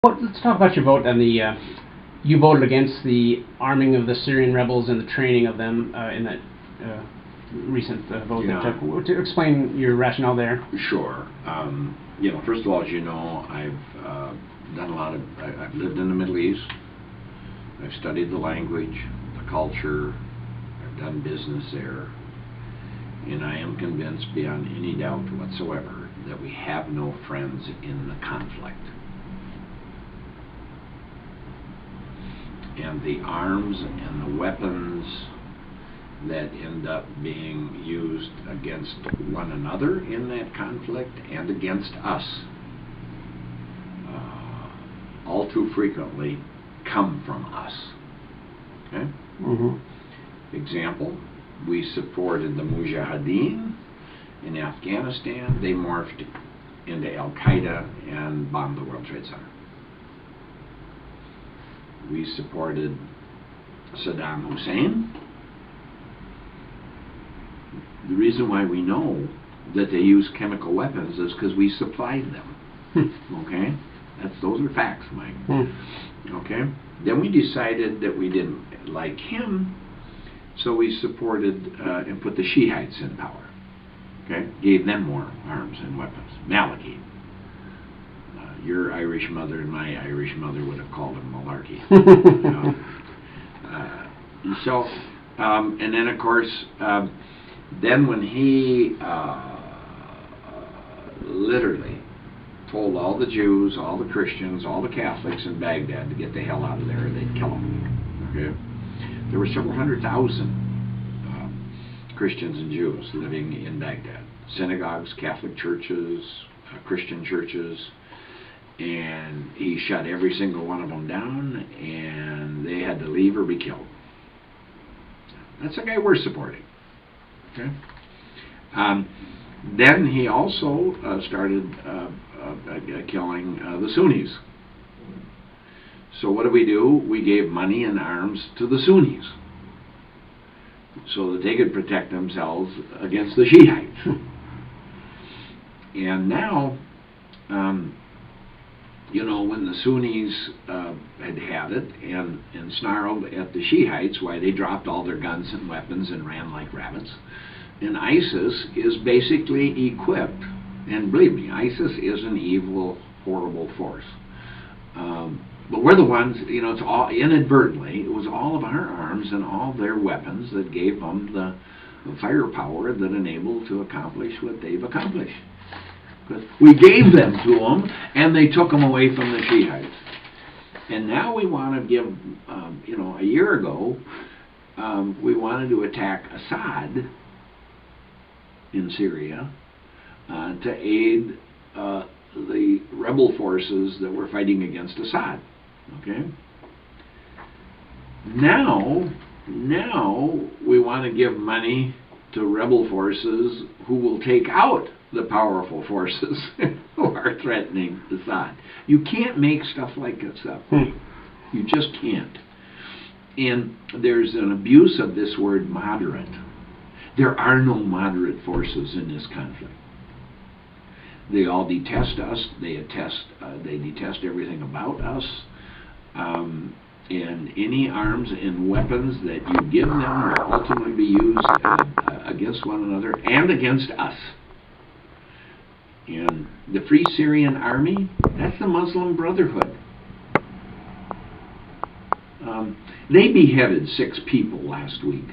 Well, let's talk about your vote on the. You voted against the arming of the Syrian rebels and the training of them in that recent vote. Yeah. To explain your rationale there. Sure. First of all, as you know, I've done a lot of. I've lived in the Middle East. I've studied the language, the culture. I've done business there, and I am convinced beyond any doubt whatsoever that we have no friends in the conflict. And the arms and the weapons that end up being used against one another in that conflict and against us all too frequently come from us. Okay? Example, we supported the Mujahideen in Afghanistan. They morphed into Al-Qaeda and bombed the World Trade Center. We supported Saddam Hussein. The reason why we know that they use chemical weapons is because we supplied them. Okay? Those are facts, Mike. Okay? Then we decided that we didn't like him, so we supported and put the Shiites in power. Okay? Gave them more arms and weapons. Maliki. Your Irish mother and my Irish mother would have called him malarkey. And then of course, then when he literally told all the Jews, all the Christians, all the Catholics in Baghdad to get the hell out of there, they'd kill them. Okay, there were several 100,000 Christians and Jews living in Baghdad. Synagogues, Catholic churches, Christian churches. And he shut every single one of them down, and they had to leave or be killed. That's the guy we're supporting. Okay. Then he also started killing the Sunnis. So what do? We gave money and arms to the Sunnis so that they could protect themselves against the Shiites. And now, when the Sunnis had it and snarled at the Shiites, why they dropped all their guns and weapons and ran like rabbits. And ISIS is basically equipped, and believe me, ISIS is an evil, horrible force. But we're the ones, it's all inadvertently, it was all of our arms and all their weapons that gave them the firepower that enabled to accomplish what they've accomplished. We gave them to them, and they took them away from the Shiites. And now we want to give, a year ago, we wanted to attack Assad in Syria to aid the rebel forces that were fighting against Assad. Okay? Now we want to give money to rebel forces who will take out the powerful forces who are threatening Assad. You can't make stuff like this up. You just can't. And there's an abuse of this word moderate. There are no moderate forces in this conflict. They all detest us. They detest everything about us. And any arms and weapons that you give them will ultimately be used against one another and against us. And the Free Syrian Army, that's the Muslim Brotherhood. They beheaded 6 people last week.